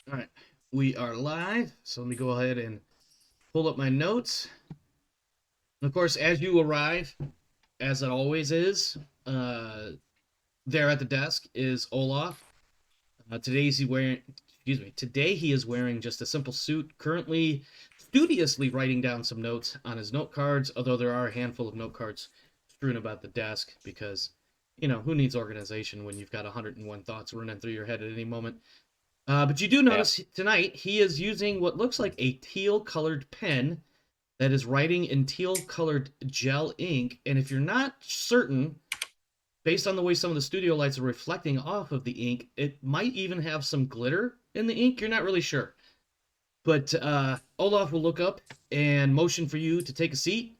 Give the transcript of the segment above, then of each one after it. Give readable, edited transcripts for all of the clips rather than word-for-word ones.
All right, we are live. So let me go ahead and pull up my notes. And of course, as you arrive, as it always is, uh, there at the desk is Olaf. Today he is wearing just a simple suit, currently studiously writing down some notes on his note cards, although there are a handful of note cards strewn about the desk because, who needs organization when you've got 101 thoughts running through your head at any moment? But you do Yep. notice tonight he is using what looks like a teal colored pen that is writing in teal colored gel ink. And if you're not certain, based on the way some of the studio lights are reflecting off of the ink, it might even have some glitter in the ink. You're not really sure. But Olaf will look up and motion for you to take a seat.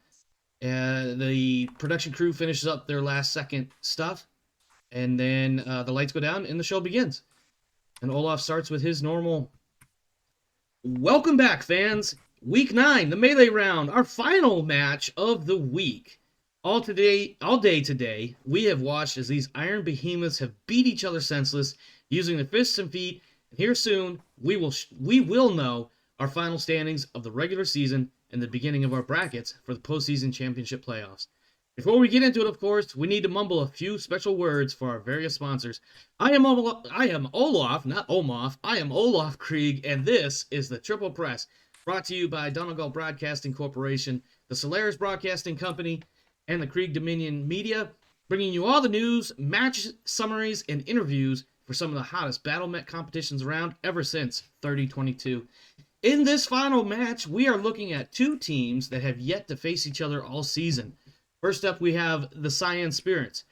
The production crew finishes up their last second stuff. And then the lights go down and the show begins. And Olaf starts with his normal welcome back, fans. Week 9, the Melee round, our final match of the week. All day today, we have watched as these iron behemoths have beat each other senseless using their fists and feet. And here soon, we will know our final standings of the regular season and the beginning of our brackets for the postseason championship playoffs. Before we get into it, of course, we need to mumble a few special words for our various sponsors. I am Olaf, not Omoff. I am Olaf Krieg, and this is the Triple Press, brought to you by Donegal Broadcasting Corporation, the Solaris Broadcasting Company, and the Krieg Dominion Media, bringing you all the news, match summaries, and interviews for some of the hottest BattleMech competitions around ever since 3022. In this final match, we are looking at two teams that have yet to face each other all season. First up, we have the Sian Spirits,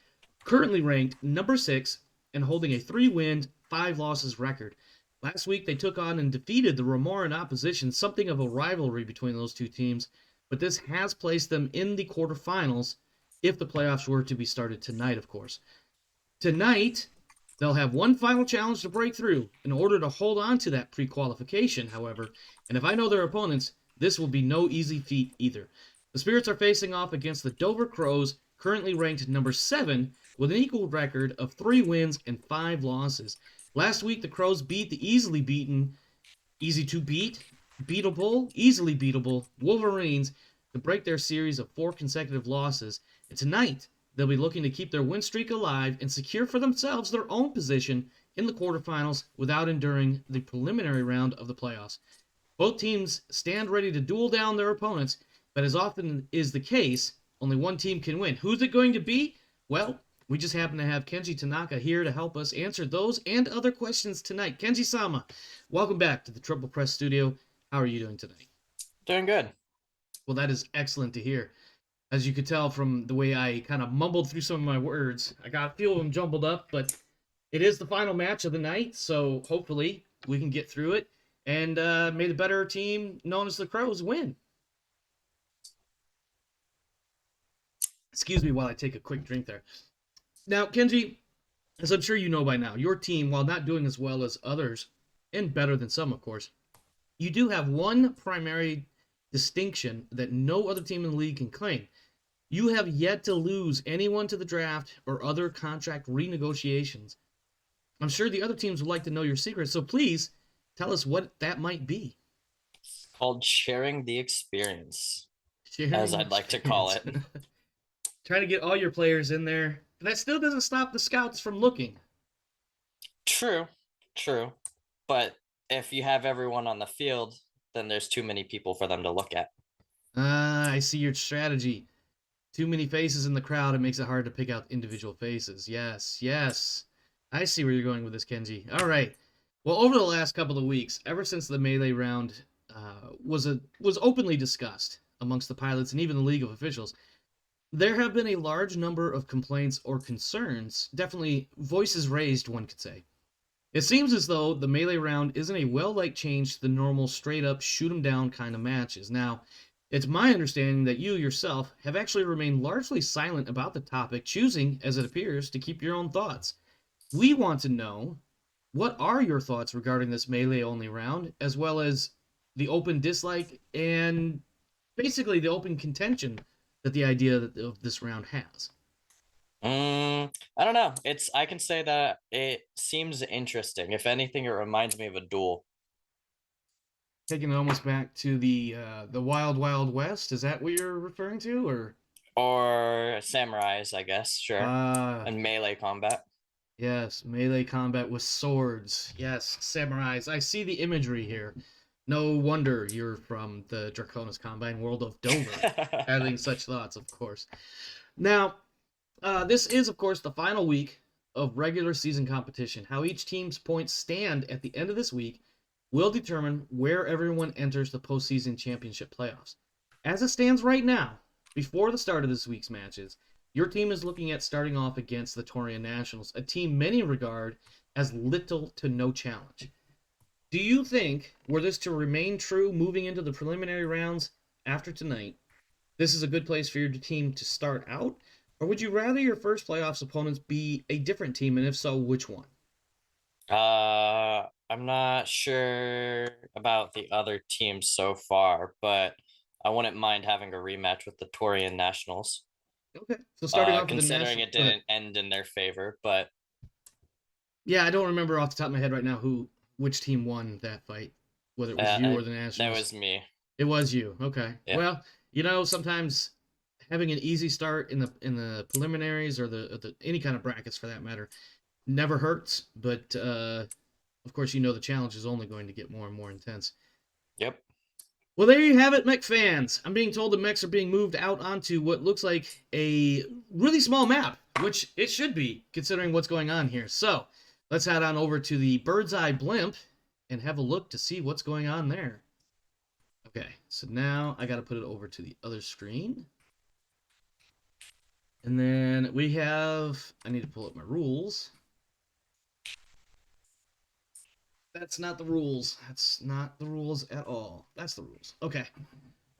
currently ranked number 6 and holding a 3-win, 5 losses record. Last week, they took on and defeated the Remoran opposition, something of a rivalry between those two teams, but this has placed them in the quarterfinals if the playoffs were to be started tonight, of course. Tonight, they'll have one final challenge to break through in order to hold on to that pre-qualification, however, and if I know their opponents, this will be no easy feat either. The Spirits are facing off against the Dover Crows, currently ranked number 7, with an equal record of 3 wins and 5 losses. Last week, the Crows beat the easy to beat, easily beatable Wolverines to break their series of 4 consecutive losses. And tonight, they'll be looking to keep their win streak alive and secure for themselves their own position in the quarterfinals without enduring the preliminary round of the playoffs. Both teams stand ready to duel down their opponents, but as often is the case, only one team can win. Who's it going to be? Well, we just happen to have Kenji Tanaka here to help us answer those and other questions tonight. Kenji Sama, welcome back to the Triple Press Studio. How are you doing tonight? Doing good. Well, that is excellent to hear. As you could tell from the way I kind of mumbled through some of my words, I got a few of them jumbled up, but it is the final match of the night, so hopefully we can get through it. And may the better team, known as the Crows, win. Excuse me while I take a quick drink there. Now, Kenji, as I'm sure you know by now, your team, while not doing as well as others, and better than some, of course, you do have one primary distinction that no other team in the league can claim. You have yet to lose anyone to the draft or other contract renegotiations. I'm sure the other teams would like to know your secret, so please tell us what that might be. Called sharing the experience, as Sharing I'd like to call experience. it. Trying to get all your players in there. But that still doesn't stop the scouts from looking. True, true. But if you have everyone on the field, then there's too many people for them to look at. Ah, I see your strategy. Too many faces in the crowd, it makes it hard to pick out individual faces. Yes, yes. I see where you're going with this, Kenji. All right. Well, over the last couple of weeks, ever since the melee round was openly discussed amongst the pilots and even the league of officials, there have been a large number of complaints or concerns, definitely voices raised, one could say. It seems as though the melee round isn't a well-liked change to the normal straight-up shoot 'em down kind of matches. Now, it's my understanding that you yourself have actually remained largely silent about the topic, choosing, as it appears, to keep your own thoughts. We want to know, what are your thoughts regarding this melee-only round, as well as the open dislike and basically the open contention that the idea of this round has? I don't know. I can say that it seems interesting. If anything, it reminds me of a duel. Taking it almost back to the Wild Wild West. Is that what you're referring to, or? Or samurais, I guess. Sure. Ah, And melee combat. yes, melee combat with swords. Yes, samurais. I see the imagery here. No wonder you're from the Draconis Combine world of Dover, having such thoughts, of course. Now, this is, of course, the final week of regular season competition. How each team's points stand at the end of this week will determine where everyone enters the postseason championship playoffs. As it stands right now, before the start of this week's matches, your team is looking at starting off against the Torian Nationals, a team many regard as little to no challenge. Do you think, were this to remain true moving into the preliminary rounds after tonight, this is a good place for your team to start out? Or would you rather your first playoffs opponents be a different team, and if so, which one? I'm not sure about the other teams so far, but I wouldn't mind having a rematch with the Torian Nationals. Okay, so starting off with the Considering national. it Go ahead. didn't end in their favor, but Yeah, I don't remember off the top of my head right now which team won that fight, whether it was you or the that Nationals. was me. It was you. Okay. Yeah. Well, sometimes having an easy start in the preliminaries or the any kind of brackets for that matter never hurts. But of course, the challenge is only going to get more and more intense. Yep. Well, there you have it, mech fans. I'm being told the mechs are being moved out onto what looks like a really small map, which it should be, considering what's going on here. So, let's head on over to the bird's eye blimp and have a look to see what's going on there. Okay, so now I got to put it over to the other screen. And then I need to pull up my rules. That's not the rules. That's not the rules at all. That's the rules. Okay.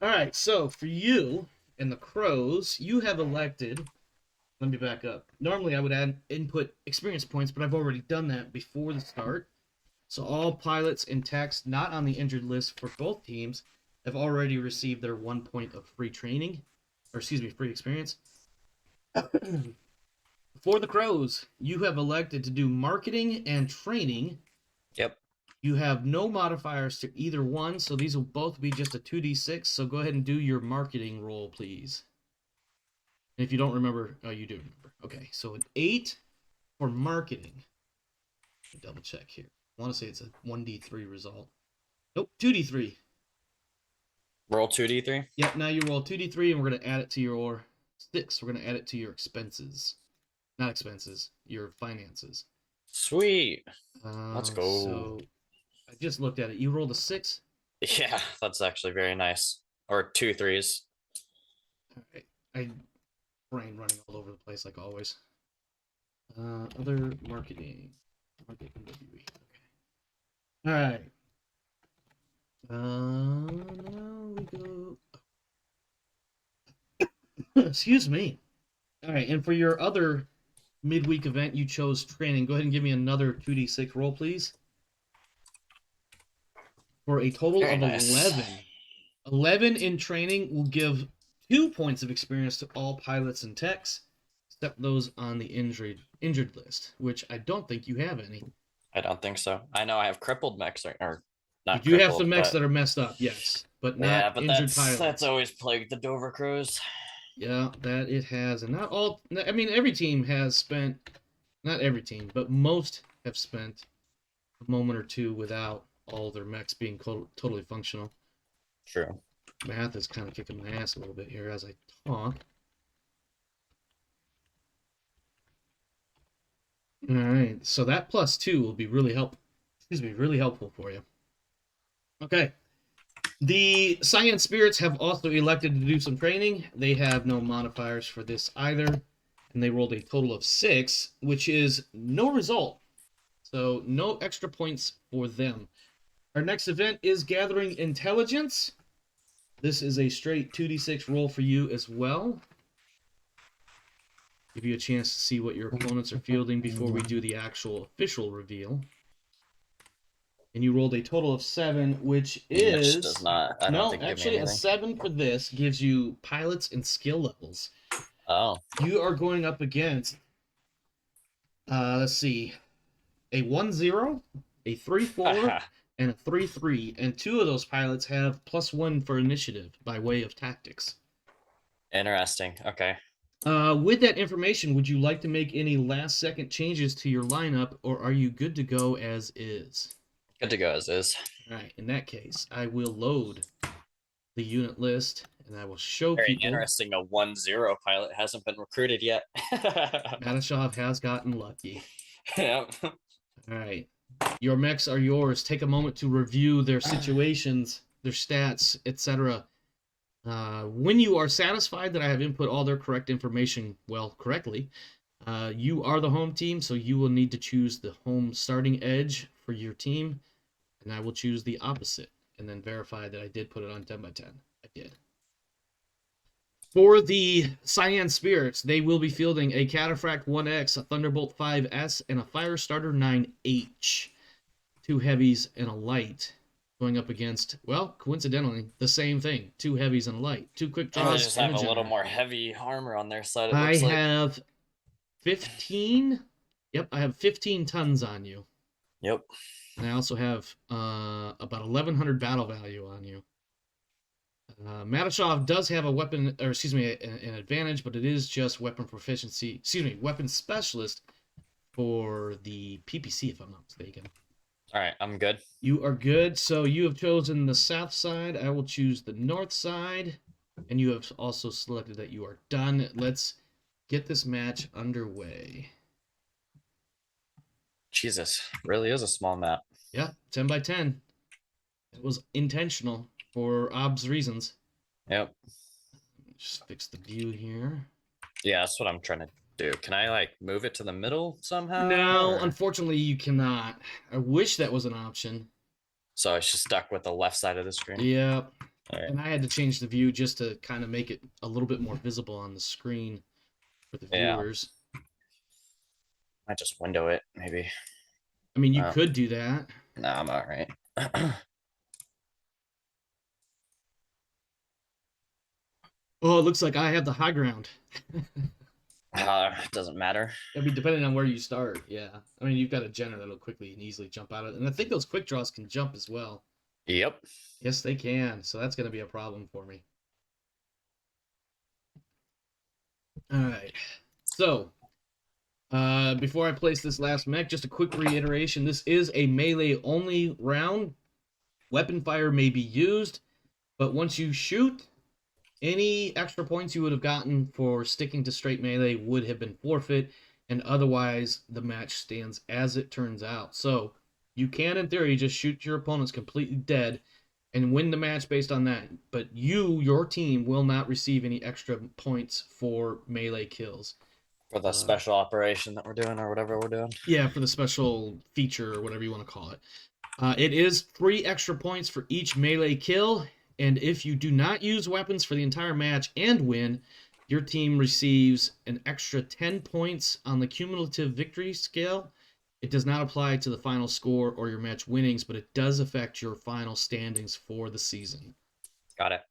All right, so for you and the Crows, you have elected. Let me back up. Normally, I would add input experience points, but I've already done that before the start. So all pilots and techs not on the injured list for both teams have already received their 1 point of free training, or excuse me, free experience. For the Crows, you have elected to do marketing and training. Yep. You have no modifiers to either one, so these will both be just a 2d6. So go ahead and do your marketing roll, please. And if you don't remember, oh, you do remember. Okay, so an 8 for marketing. Double check here. I want to say it's a 1d3 result. Nope, 2d3. Roll 2d3. Yep, now you roll 2d3, and we're going to add it to your 6. We're going to add it to your expenses. Not expenses, your finances. Sweet. Let's go. So I just looked at it. You rolled a 6. Yeah, that's actually very nice. Or 2 3s. All right. I brain running all over the place like always. Other marketing. Okay. All right. Now we go. Excuse me. All right, and for your other midweek event, you chose training. Go ahead and give me another 2d6 roll, please. For a total Very of nice. 11. 11 in training will give 2 points of experience to all pilots and techs, except those on the injured list, which I don't think you have any. I don't think so. I know I have crippled mechs, or not You do have crippled, some mechs but that are messed up, yes, but not yeah, but injured pilots. that's always plagued the Dover Crows. Yeah, that it has, and not all. I mean, every team has spent, not every team, but most have spent a moment or two without all their mechs being totally functional. True. Math is kind of kicking my ass a little bit here as I talk. All right, so that +2 will be really helpful for you. Okay. The Sian Spirits have also elected to do some training. They have no modifiers for this either, and they rolled a total of 6, which is no result. So no extra points for them. Our next event is Gathering Intelligence. This is a straight 2d6 roll for you as well. Give you a chance to see what your opponents are fielding before we do the actual official reveal. And you rolled a total of 7, which is... does not. I don't think actually, a 7 for this gives you pilots and skill levels. Oh. You are going up against, let's see, a 1-0, a 3-4, and a 3-3, and 2 of those pilots have +1 for initiative by way of tactics. Interesting. Okay. With that information, would you like to make any last-second changes to your lineup, or are you good to go as is? Good to go as is. All right, in that case, I will load the unit list, and I will show Very people. interesting. A 1-0 pilot hasn't been recruited yet. Matashov has gotten lucky. Yep. All right. Your mechs are yours. Take a moment to review their situations, their stats, etc. When you are satisfied that I have input all their correct information, correctly, you are the home team, so you will need to choose the home starting edge for your team, and I will choose the opposite, and then verify that I did put it on 10 by 10. I did. For the Sian Spirits, they will be fielding a Cataphract 1X, a Thunderbolt 5S, and a Firestarter 9H. 2 heavies and a light. Going up against, coincidentally, the same thing. 2 heavies and a light. 2 quick They draws. just have a little more heavy armor on their side, it I looks like. have 15. Yep, I have 15 tons on you. Yep. And I also have about 1,100 battle value on you. Matashov does have a weapon, or excuse me, an advantage, but it is just weapon proficiency, weapon specialist for the PPC, if I'm not mistaken. All right, I'm good. You are good. So you have chosen the south side. I will choose the north side. And you have also selected that you are done. Let's get this match underway. Jesus, really is a small map. Yeah, 10 by 10. It was intentional for obs reasons. Yep. Just fix the view here. Yeah, that's what I'm trying to do. Can I like move it to the middle somehow? No, or- unfortunately you cannot. I wish that was an option. So it's just stuck with the left side of the screen. Yeah. All right. And I had to change the view just to kind of make it a little bit more visible on the screen for the Yeah. viewers. I just window it, maybe. I mean, you could do that. No, I'm all right. Oh, it looks like I have the high ground. Doesn't matter. I mean, depending on where you start, yeah. I mean, you've got a Jenner that'll quickly and easily jump out of it. And I think those quick draws can jump as well. Yep. Yes, they can. So that's going to be a problem for me. All right. So, before I place this last mech, just a quick reiteration. This is a melee-only round. Weapon fire may be used, but once you shoot, any extra points you would have gotten for sticking to straight melee would have been forfeit, and otherwise the match stands as it turns out. So you can, in theory, just shoot your opponents completely dead and win the match based on that. But your team, will not receive any extra points for melee kills. For the special operation that we're doing or whatever we're doing. Yeah, for the special feature or whatever you want to call it. It is 3 extra points for each melee kill. And if you do not use weapons for the entire match and win, your team receives an extra 10 points on the cumulative victory scale. It does not apply to the final score or your match winnings, but it does affect your final standings for the season. Got it.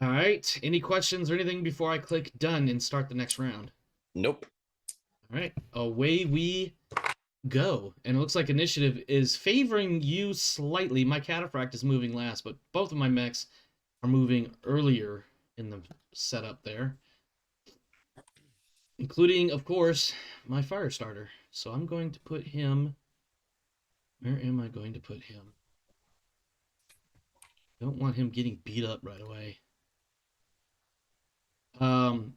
All right. Any questions or anything before I click done and start the next round? Nope. All right. Away we go. And it looks like initiative is favoring you slightly. My Cataphract is moving last, but both of my mechs are moving earlier in the setup there. Including, of course, my Firestarter. So I'm going to put him... Where am I going to put him? Don't want him getting beat up right away.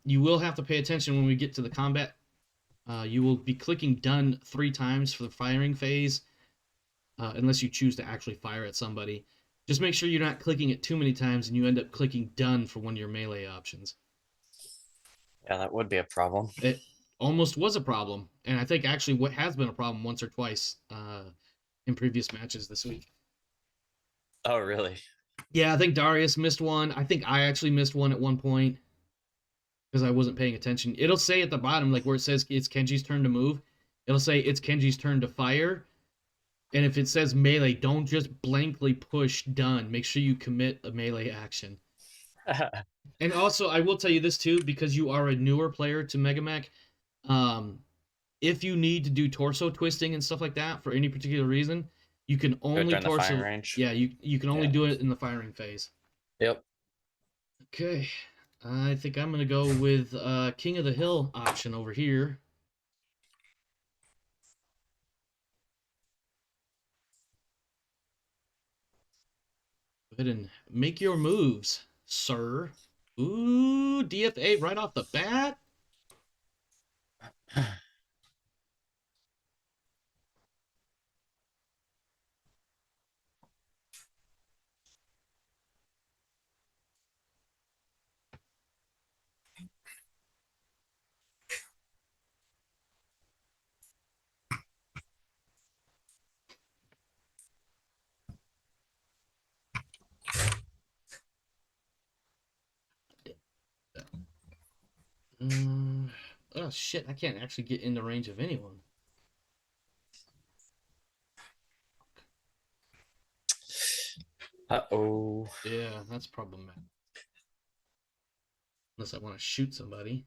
You will have to pay attention when we get to the combat. You will be clicking done 3 times for the firing phase, unless you choose to actually fire at somebody. Just make sure you're not clicking it too many times and you end up clicking done for one of your melee options. Yeah, that would be a problem. It almost was a problem, and I think actually what has been a problem once or twice in previous matches this week. Oh, really? Yeah, I think Darius missed one. I think I actually missed one at one point because I wasn't paying attention. It'll say at the bottom, like where it says it's Kenji's turn to move, it'll say it's Kenji's turn to fire. And if it says melee, don't just blankly push done. Make sure you commit a melee action. And also, I will tell you this too, because you are a newer player to Megamech. If you need to do torso twisting and stuff like that for any particular reason, You can Do it only during the firing torso. range. Yeah, you can only Yeah. do it in the firing phase. Yep. Okay, I think I'm gonna go with King of the Hill option over here. Go ahead and make your moves, sir. Ooh, DFA right off the bat. Oh shit, I can't actually get in the range of anyone. Uh-oh. Yeah, that's problematic. Unless I want to shoot somebody.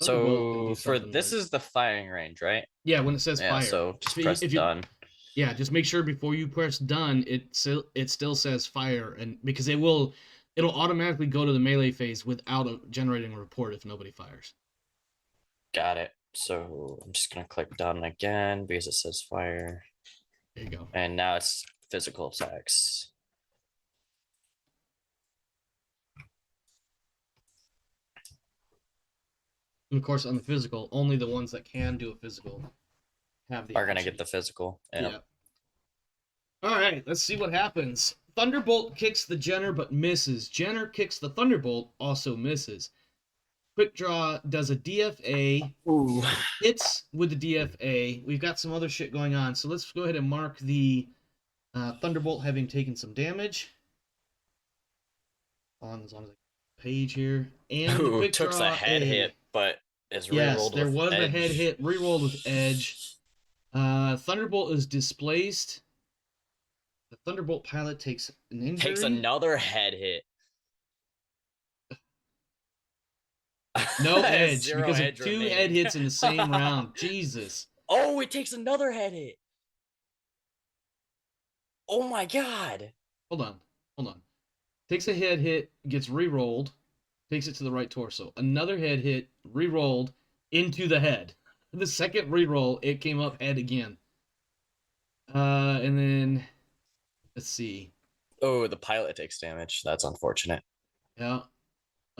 Thunderbolt can do So for something this like, is the firing range, right? yeah, when it says Yeah, fire. so just press If you done. Yeah, just make sure before you press done, it still says fire, and because it'll automatically go to the melee phase without generating a report if nobody fires. Got it. So I'm just gonna click done again because it says fire. There you go. And now it's physical attacks. And of course, on the physical, only the ones that can do a physical have the Are gonna option. get the physical. Yeah. All right, let's see what happens. Thunderbolt kicks the Jenner but misses. Jenner kicks the Thunderbolt, also misses. Quick Draw does a DFA, Ooh. hits with the DFA. We've got some other shit going on, so let's go ahead and mark the Thunderbolt having taken some damage. As long as I page here. And the Ooh, Quick took a Draw head A. hit, but is Yes, rerolled there with was the head edge. hit, rerolled with edge. Thunderbolt is displaced. The Thunderbolt pilot takes an injury. Takes another head hit. No edge Zero because of edge two remaining. head hits in the same round. Jesus. Oh, it takes another head hit. Oh my god. Hold on. Hold on. Takes a head hit, gets re-rolled, takes it to the right torso. Another head hit, re-rolled into the head. The second re-roll, it came up head again. And then let's see. Oh, the pilot takes damage. That's unfortunate. Yeah.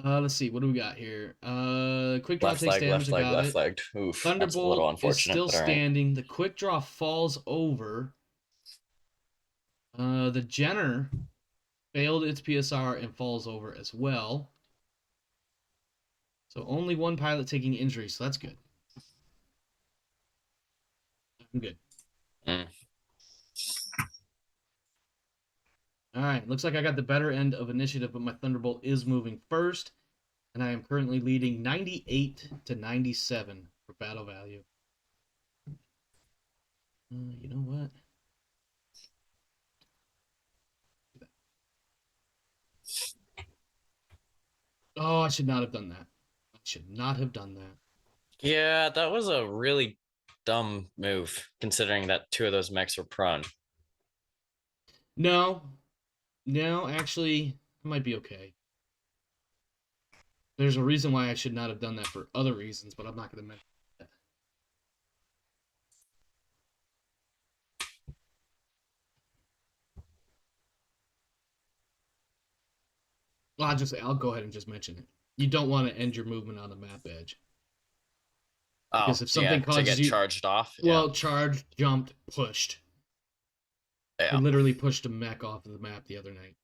Let's see. What do we got here? Quick draw Left takes leg, damage. left I leg, got left it. leg. Oof, that's a little Thunderbolt is unfortunate, still but all right. standing. The quick draw falls over. The Jenner failed its PSR and falls over as well. So only one pilot taking injury, so that's good. I'm good. Mm. All right, looks like I got the better end of initiative, but my Thunderbolt is moving first, and I am currently leading 98 to 97 for battle value. You know what? Oh, I should not have done that. I should not have done that. Yeah, that was a really dumb move, considering that two of those mechs were prone. No, no, actually, it might be okay. There's a reason why I should not have done that for other reasons, but I'm not going to mention that. Well, I'll go ahead and just mention it. You don't want to end your movement on the map edge. Oh, Because if yeah, something to causes get you, charged off. well, charged, jumped, pushed. Yeah. I literally pushed a mech off of the map the other night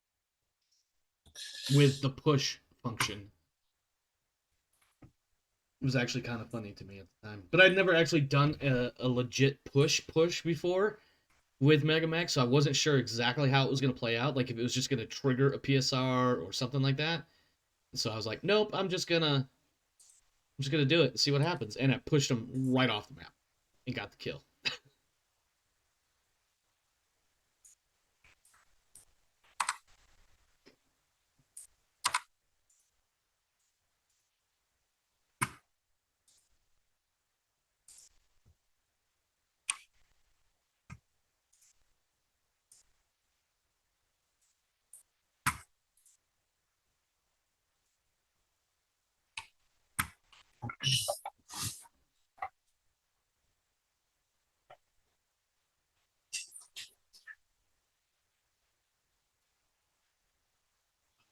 with the push function. It was actually kind of funny to me at the time, but I'd never actually done a legit push before with Mega Mech, so I wasn't sure exactly how it was going to play out. Like if it was just going to trigger a PSR or something like that. So I was like, nope, I'm just gonna do it and see what happens. And I pushed him right off the map and got the kill.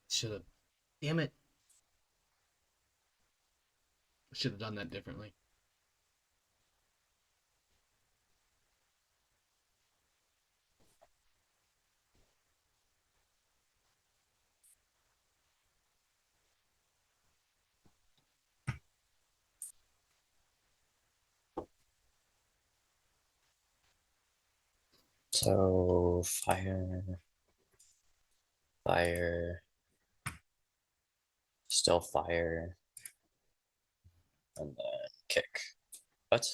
Should have. Damn it. I should have done that differently. So fire, fire, still fire, and then kick. What?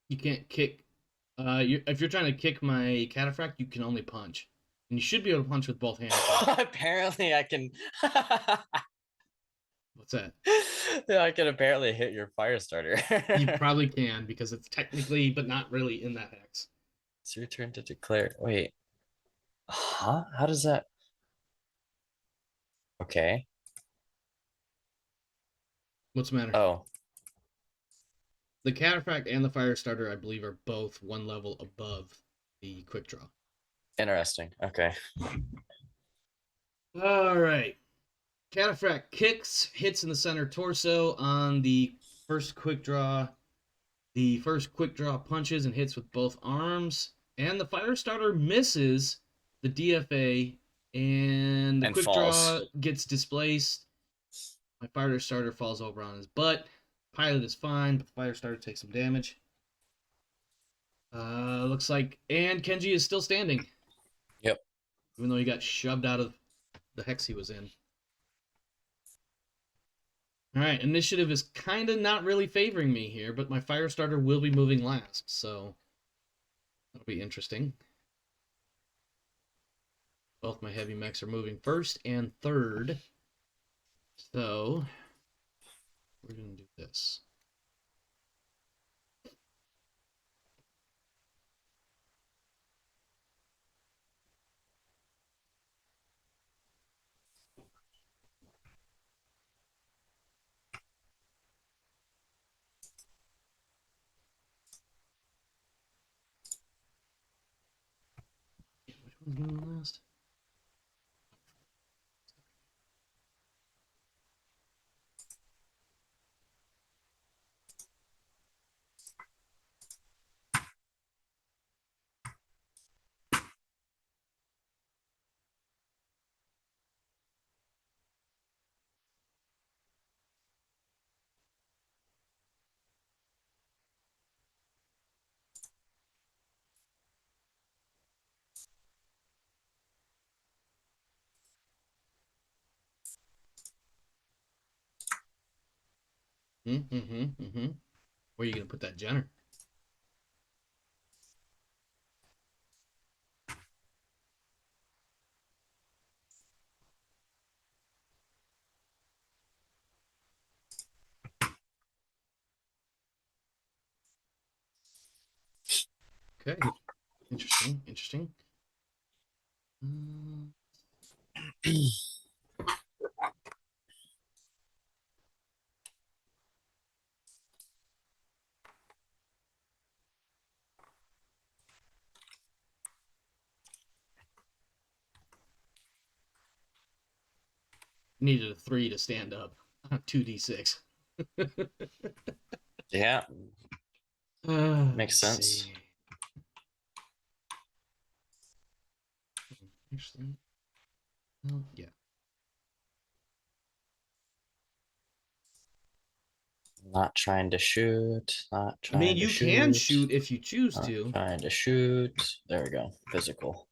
You can't kick. If you're trying to kick my cataphract, you can only punch, and you should be able to punch with both hands. Apparently, I can. What's that? Yeah, I can apparently hit your fire starter. You probably can because it's technically, but not really in that hex. It's your turn to declare. Wait. Huh? How does that? Okay. What's the matter? Oh, The cataphract and the fire starter, I believe, are both one level above the quick draw. interesting. Okay. All right. Cataphract kicks, hits in the center torso on the first quick draw. The first quick draw punches and hits with both arms. And the fire starter misses the DFA, and the And quick falls. draw gets displaced. My fire starter falls over on his butt. Pilot is fine, but the fire starter takes some damage. Looks like, and Kenji is still standing. Yep. Even though he got shoved out of the hex he was in. All right, initiative is kind of not really favoring me here, but my fire starter will be moving last, so that'll be interesting. Both my heavy mechs are moving first and third, so we're going to do this. Which one's going last? Where are you going to put that Jenner? Okay, interesting, interesting. Needed a 3 to stand up. 2d6. Yeah. Makes sense. See. Actually, well, yeah. Not trying to shoot. Not I mean, trying you to can shoot. shoot if you choose Not to. trying to shoot. There we go. Physical.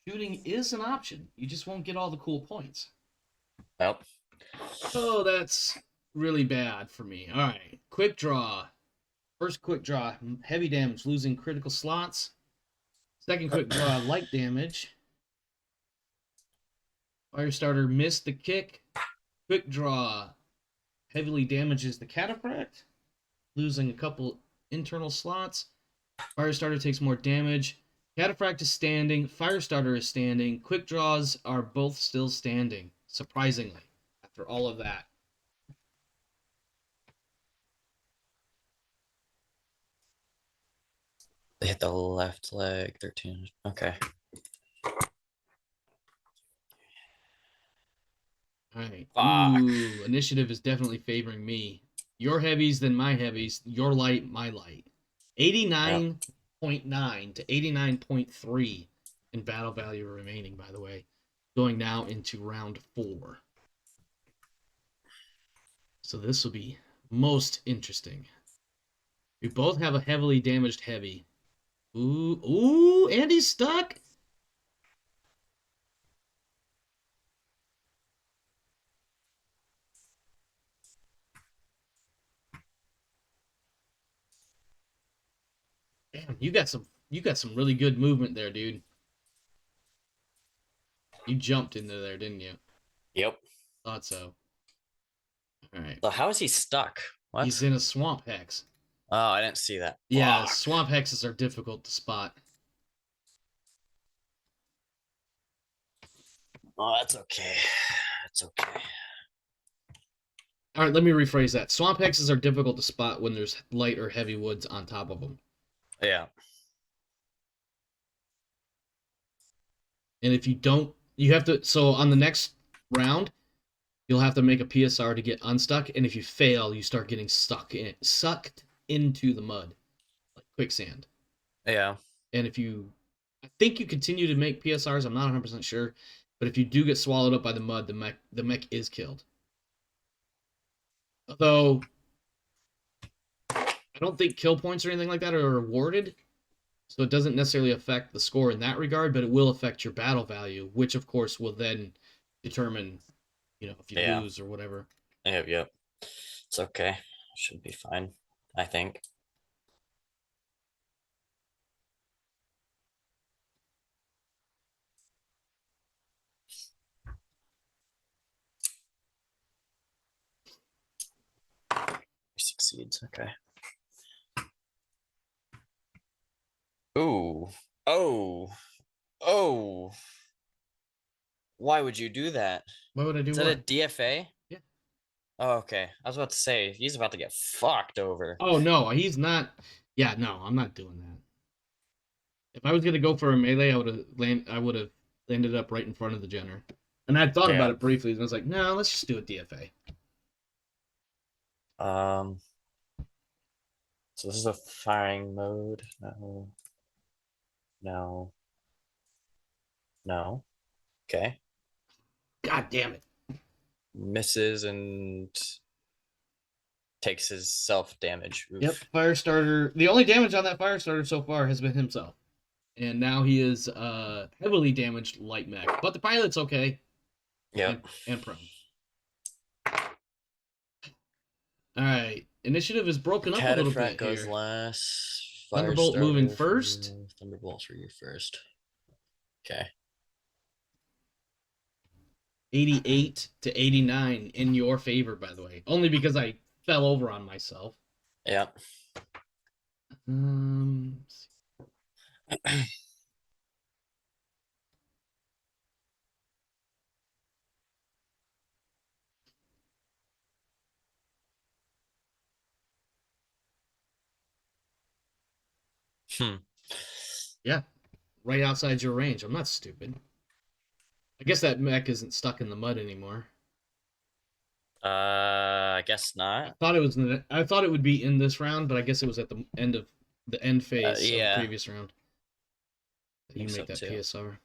Shooting is an option. You just won't get all the cool points. Nope. Oh, that's really bad for me. All right. Quick draw. First quick draw, heavy damage, losing critical slots. Second quick draw, light damage. Firestarter missed the kick. Quick draw heavily damages the cataphract, losing a couple internal slots. Firestarter takes more damage. Cataphract is standing. Firestarter is standing. Quick draws are both still standing, surprisingly, after all of that. They hit the left leg, 13. Okay. All right. Fuck. Ooh, initiative is definitely favoring me. Your heavies, then my heavies. Your light, my light. Yep. 89.9 to 89.3 in battle value remaining, by the way. Going now into round 4. So this will be most interesting. We both have a heavily damaged heavy. Ooh, and he's stuck. Damn, you got some really good movement there, dude. You jumped into there, didn't you? Yep. Thought so. All right. So how is he stuck? He's What? in a swamp hex. Oh, I didn't see that. Yeah, Fuck. swamp hexes are difficult to spot. Oh, that's okay. That's okay. All right, let me rephrase that. Swamp hexes are difficult to spot when there's light or heavy woods on top of them. Yeah. And if you don't, you have to. So on the next round, you'll have to make a PSR to get unstuck. And if you fail, you start getting sucked into the mud, like quicksand. Yeah. And if you, I think you continue to make PSRs. I'm not 100% sure, but if you do get swallowed up by the mud, the mech is killed. Although I don't think kill points or anything like that are rewarded, so it doesn't necessarily affect the score in that regard, but it will affect your battle value, which of course will then determine, if you Yeah. lose or whatever. Yep. Yep. It's okay. Should be fine. I think. He succeeds. Okay. Ooh. Oh. Oh. Why would you do that? Why would I do Is that a what? DFA? Yeah. Oh, okay. I was about to say he's about to get fucked over. Oh no, he's not. Yeah, no, I'm not doing that. If I was gonna go for a melee, I would have landed up right in front of the Jenner. And I thought about Yeah. it briefly, and I was like, no, let's just do a DFA. Um. So this is a firing mode. No. No. No. Okay. God damn it. Misses and takes his self damage. Yep, Oof. Firestarter. The only damage on that Firestarter so far has been himself. And now he is heavily damaged light mech. But the pilot's okay and, Yep. and prone. Alright. Initiative is broken up a little Cataphract bit goes here. last. Thunderbolt moving Firestarter for first. you. Thunderbolts for you first. Okay. 88 to 89 in your favor, by the way. Only because I fell over on myself. Yep. Um, Hmm. yeah, right outside your range. I'm not stupid. I guess that mech isn't stuck in the mud anymore. I guess I not. thought it was. I thought it would be in this round, but I guess it was at the end phase of the Yeah. previous round. I You think so make that too. PSR.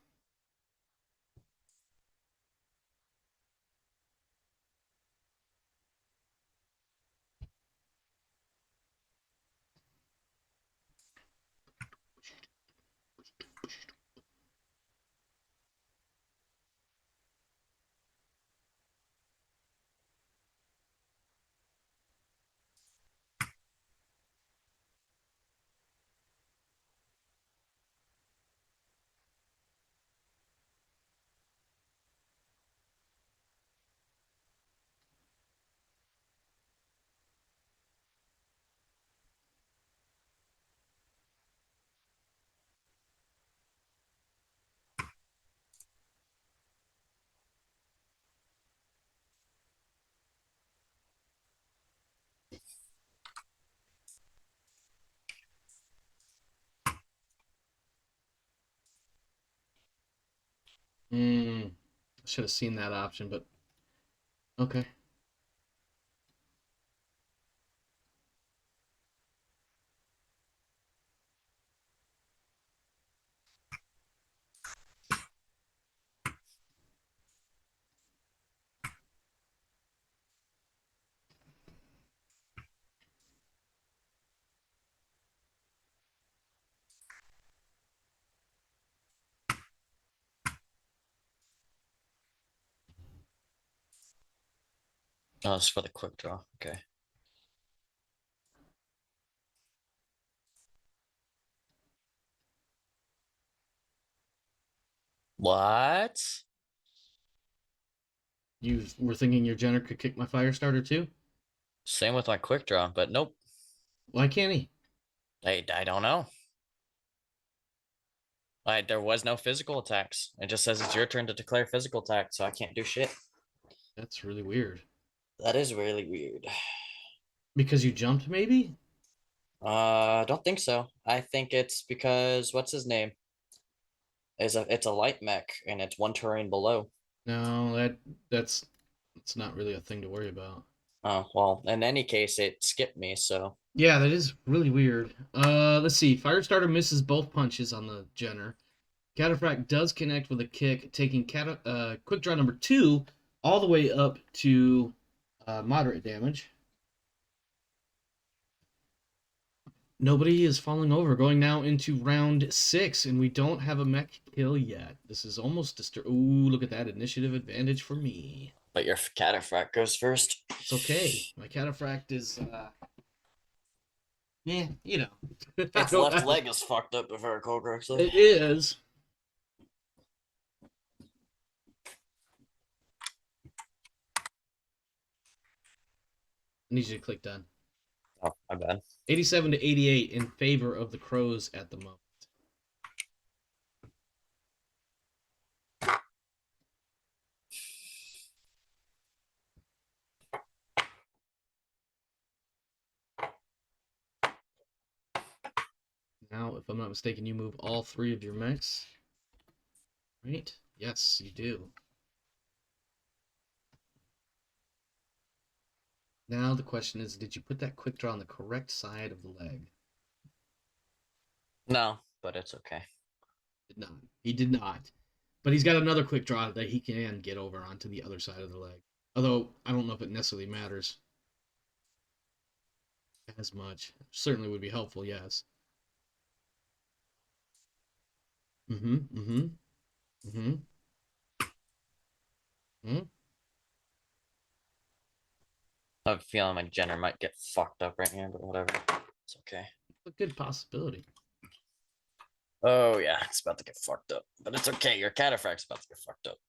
Mm, should have seen that option, but okay. Oh, it's for the quick draw. Okay. What? You were thinking your Jenner could kick my fire starter too? Same with my quick draw, but nope. Why can't he? I don't know. There was no physical attacks. It just says it's your turn to declare physical attack, so I can't do shit. That's really weird. That is really weird. Because you jumped, maybe? I don't think so. I think it's because what's his name? It's a light mech and it's one terrain below. No, that's not really a thing to worry about. Oh, well, in any case, it skipped me, so Yeah, that is really weird. Let's see. Firestarter misses both punches on the Jenner. Cataphract does connect with a kick, taking quick draw number 2 all the way up to moderate damage. Nobody is falling over. Going now into round 6, and we don't have a mech kill yet. This is almost Ooh, look at that initiative advantage for me. but your cataphract goes first. It's okay. My Cataphract is, yeah, you know. Its left leg is fucked up, if I recall correctly. It is. I need you to click done. Oh, my bad. 87 to 88 in favor of the Crows at the moment. Now, if I'm not mistaken, you move all 3 of your mechs. Right? Yes, you do. Now the question is, did you put that quick draw on the correct side of the leg? No, but it's okay. Did not. He did not. But he's got another quick draw that he can get over onto the other side of the leg. Although, I don't know if it necessarily matters as much. Certainly would be helpful, yes. Mm-hmm, mm-hmm, mm-hmm. Mm-hmm. I have a feeling my Jenner might get fucked up right here, but whatever. It's okay. A good possibility. Oh, yeah, it's about to get fucked up. But it's okay. Your cataphract's about to get fucked up.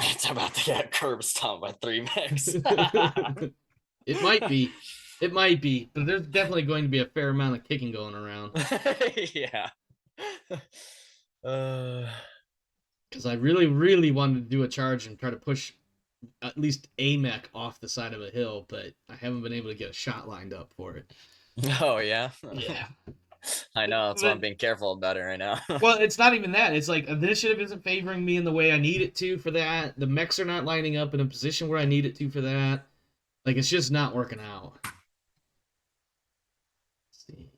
It's about to get curb stomped by 3 mechs. It might be. It might be. But there's definitely going to be a fair amount of kicking going around. Yeah. Because I really, really wanted to do a charge and try to push at least a mech off the side of a hill, but I haven't been able to get a shot lined up for it. Oh, yeah? Yeah. I know. That's why I'm being careful about it right now. Well, it's not even that. It's like the initiative isn't favoring me in the way I need it to for that. The mechs are not lining up in a position where I need it to for that. Like, it's just not working out. Let's see.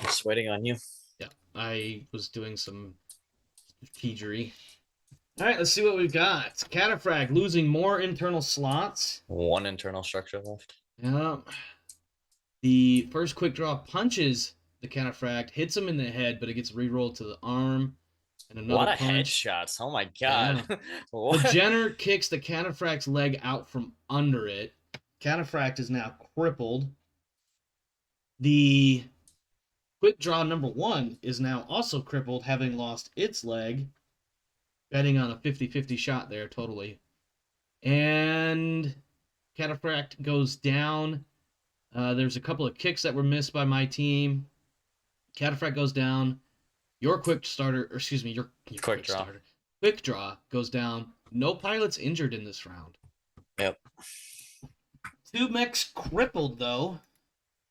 Just waiting on you. Yeah, I was doing some strategery. All right, let's see what we've got. Cataphract losing more internal slots. 1 internal structure left. Yeah. The first quick draw punches the Cataphract, hits him in the head, but it gets re-rolled to the arm. And A another lot of punch. headshots. Oh my god. Yeah. What? The Jenner kicks the Cataphract's leg out from under it. Cataphract is now crippled. The quick draw number 1 is now also crippled, having lost its leg. Betting on a 50-50 shot there, totally. And Cataphract goes down. There's a couple of kicks that were missed by my team. Cataphract goes down. Your quick starter, or excuse me, your Quick quick draw. starter. Quick draw goes down. No pilots injured in this round. Yep. 2 mechs crippled, though.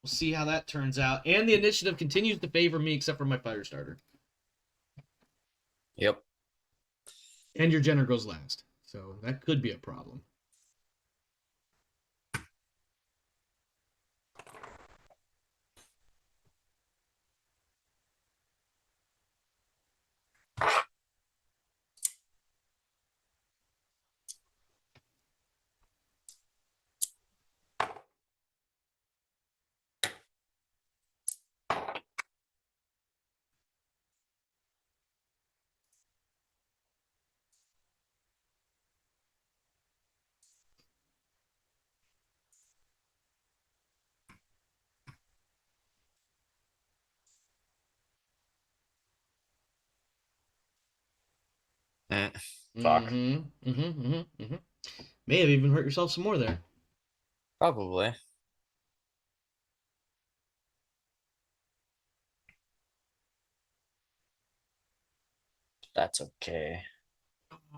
We'll see how that turns out. And the initiative continues to favor me, except for my fire starter. Yep. And your Jenner goes last. So that could be a problem. Fuck. May have even hurt yourself some more there. Probably. That's okay.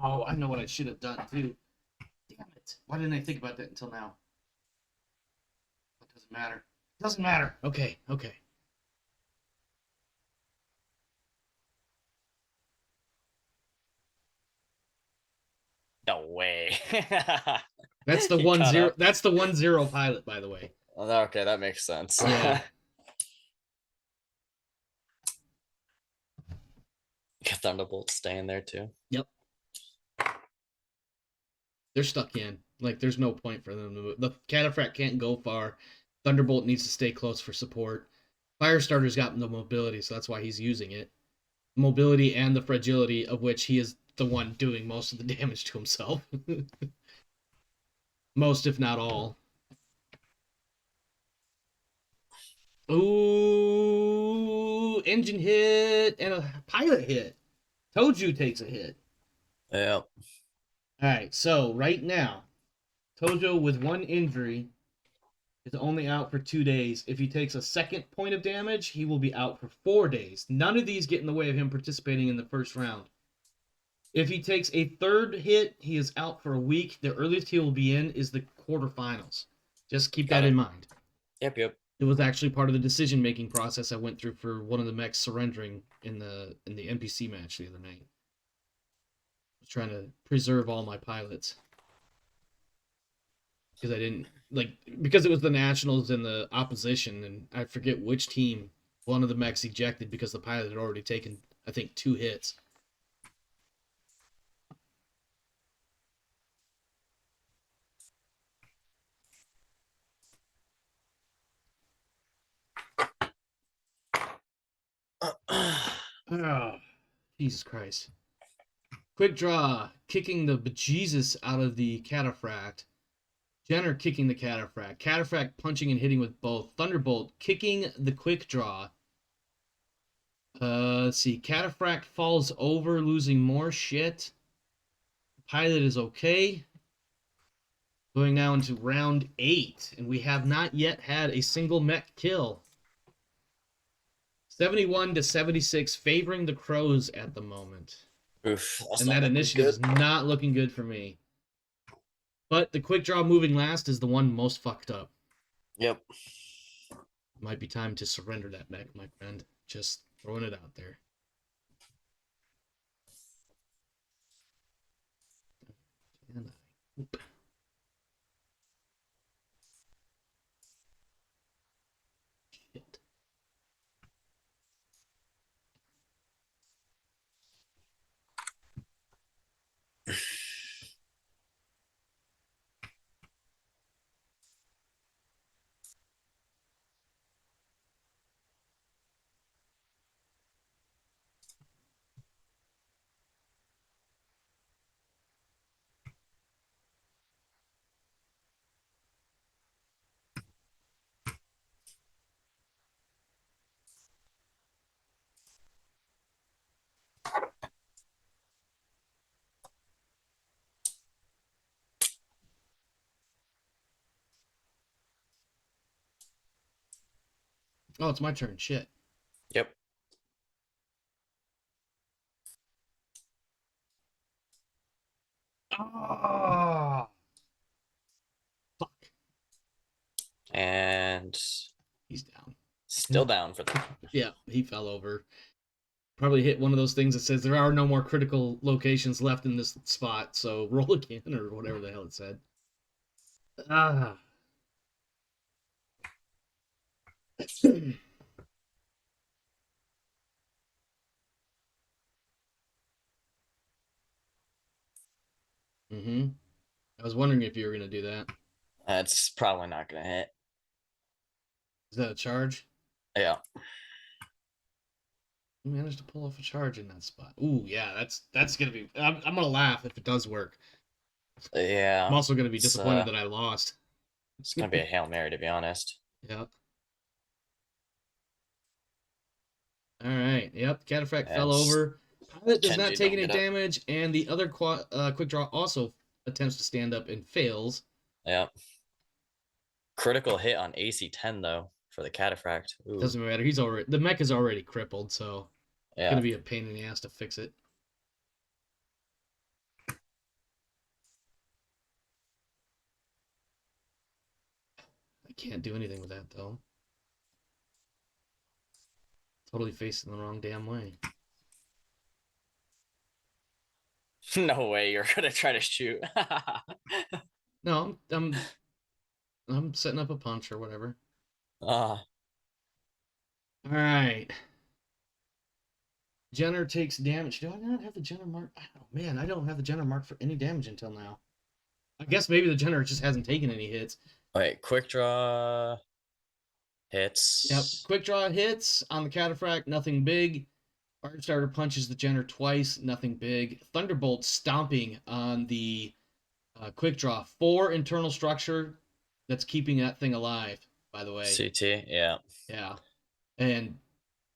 Oh, I know what I should have done, too. Damn it. Why didn't I think about that until now? It doesn't matter. It doesn't matter. Okay, okay. No way. That's the He 1-0. up. That's the 1-0 pilot, by the way. Okay, that makes sense. Yeah. Thunderbolt staying there too. Yep. They're stuck in. Like, there's no point for them to move. The Cataphract can't go far. Thunderbolt needs to stay close for support. Firestarter's got the mobility, so that's why he's using it. Mobility and the fragility, of which he is the one doing most of the damage to himself. Most, if not all. Ooh, engine hit and a pilot hit. Toju takes a hit. Yep. All right, so right now, Tojo with 1 injury is only out for 2 days. If he takes a second point of damage, he will be out for 4 days. None of these get in the way of him participating in the first round. If he takes a third hit, he is out for a week. The earliest he will be in is the quarterfinals. Just keep that in mind. Yep. It was actually part of the decision-making process I went through for one of the mechs surrendering in the NPC match the other night. I was trying to preserve all my pilots. Because I didn't because it was the Nationals and the opposition, and I forget which team one of the mechs ejected because the pilot had already taken, I think, 2 hits. Oh, Jesus Christ. Quick draw, kicking the bejesus out of the Cataphract. Jenner kicking the Cataphract. Cataphract punching and hitting with both. Thunderbolt kicking the quick draw. Let's see. Cataphract falls over, losing more shit. Pilot is okay. Going now into round 8, and we have not yet had a single mech kill. 71-76, favoring the Crows at the moment. Oof. And that initiative is not looking good for me. But the quick draw moving last is the one most fucked up. Yep. Might be time to surrender that mech, my friend. Just throwing it out there. Oop. Shit. Oh, it's my turn. Shit. Yep. Ah, fuck. And He's down. still down for that. Yeah, he fell over. Probably hit one of those things that says there are no more critical locations left in this spot, so roll again or whatever the hell it said. Ah. Mm-hmm. I was wondering if you were gonna do that. That's probably not gonna hit. Is that a charge? Yeah. You managed to pull off a charge in that spot. Ooh, yeah, that's gonna be. I'm gonna laugh if it does work. I'm Yeah. also gonna be It's disappointed that I lost. it's gonna be a Hail Mary to be honest. Yep. All right. Yep. Cataphract And fell over. Pilot does not Kenji take don't any get up. damage, and the other quick draw also attempts to stand up and fails. Yeah. Critical hit on AC 10 though for the cataphract. Ooh. Doesn't matter. He's already the mech is already crippled, so it's Yeah. gonna be a pain in the ass to fix it. I can't do anything with that though. Totally facing the wrong damn way. No way you're gonna try to shoot. No, I'm setting up a punch or whatever. Ah. All right. Jenner takes damage. Do I not have the Jenner mark? Oh man, I don't have the Jenner mark for any damage until now. I guess maybe the Jenner just hasn't taken any hits. Wait, quick draw Yep. hits. Quick draw hits on the Cataphract, nothing big. Firestarter punches the Jenner twice, nothing big. Thunderbolt stomping on the quick draw. 4 internal structure that's keeping that thing alive, by the way. CT, yeah. Yeah. And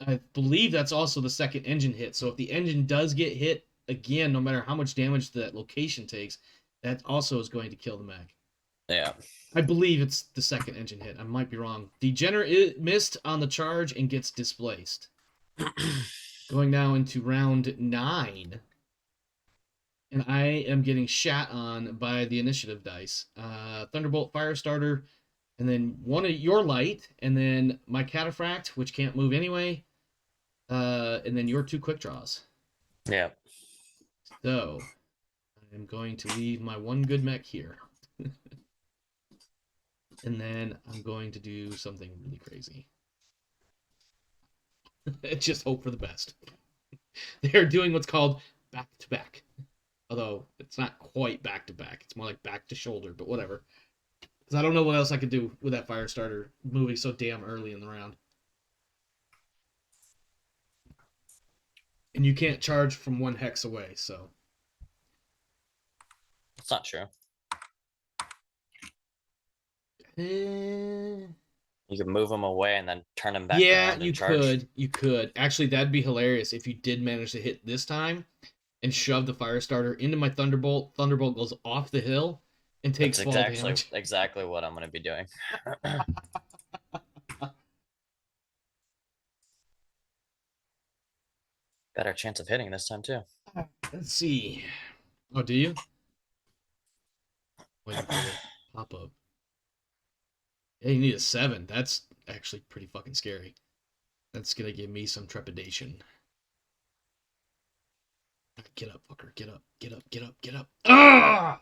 I believe that's also the second engine hit. So if the engine does get hit again, no matter how much damage that location takes, that also is going to kill the mech. Yeah. I believe it's the second engine hit. I might be wrong. Degener missed on the charge and gets displaced. Going now into round 9. And I am getting shat on by the initiative dice. Thunderbolt, Firestarter, and then one of your light, and then my Cataphract, which can't move anyway, and then your 2 quick draws. Yeah. So, I'm going to leave my 1 good mech here. And then I'm going to do something really crazy. Just hope for the best. They're doing what's called back to back. Although it's not quite back to back. It's more like back to shoulder, but whatever. Because I don't know what else I could do with that Firestarter moving so damn early in the round. And you can't charge from 1 hex away, so. It's not true. Eh. You can move them away and then turn them back Yeah, around you and charge. could. You could. Actually, that'd be hilarious if you did manage to hit this time and shove the Firestarter into my Thunderbolt. Thunderbolt goes off the hill and takes That's fall damage. exactly what I'm gonna be doing. Better chance of hitting this time too. Let's see. Oh, do you? Waiting for the pop up. Yeah, you need a 7. That's actually pretty fucking scary. That's gonna give me some trepidation. Get up, fucker. Get up. Get up. Get up. Get up. Ah!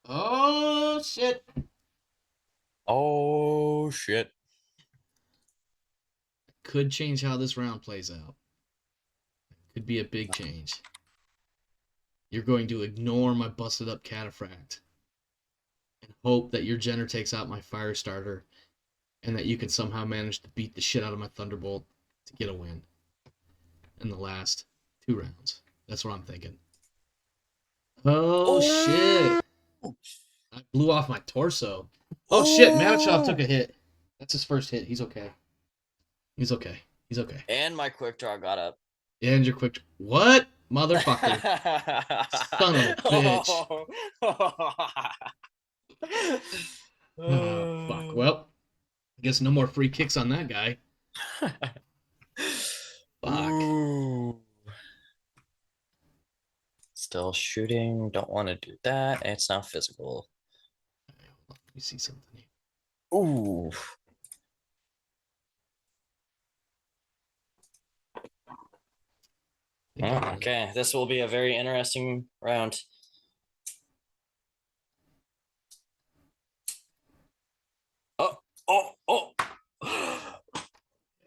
Oh shit. Oh shit. Could change how this round plays out. Could be a big change. You're going to ignore my busted up Cataphract and hope that your Jenner takes out my Firestarter and that you can somehow manage to beat the shit out of my Thunderbolt to get a win in the last 2 rounds. That's what I'm thinking. Oh shit! Oh, I blew off my torso. Oh shit! Manichov took oh. a hit. That's his first hit. He's okay. He's okay. He's okay. And my quick draw got up. And your quick. What? Motherfucker. Son of a bitch. Oh, fuck. Well, I guess no more free kicks on that guy. Fuck. Ooh. Still shooting. Don't want to do that. It's not physical. Let me see something here. Ooh. Oh, okay, this will be a very interesting round. Oh, oh, oh.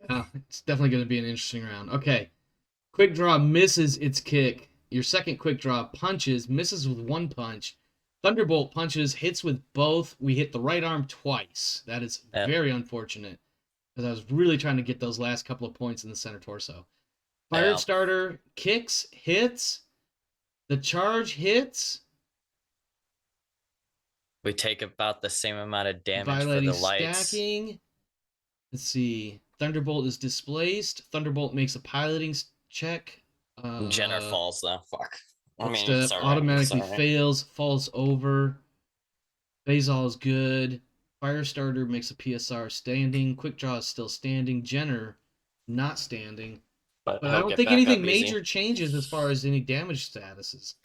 Yeah, it's definitely going to be an interesting round. Okay. Quick draw misses its kick. Your second quick draw punches, misses with one punch. Thunderbolt punches, hits with both. We hit the right arm twice. That is Yep. very unfortunate because I was really trying to get those last couple of points in the center torso. Fire Yeah. starter kicks, hits. The charge hits. We take about the same amount of damage Violating for the lights. stacking. Let's see. Thunderbolt is displaced. Thunderbolt makes a piloting check. Jenner falls though. Fuck. I mean, Step it's all right. automatically It's all right. fails, falls over. Phasal is good. Firestarter makes a PSR standing. Quick Draw is still standing. Jenner not standing. But But I he'll don't get think back anything up major easy. changes as far as any damage statuses.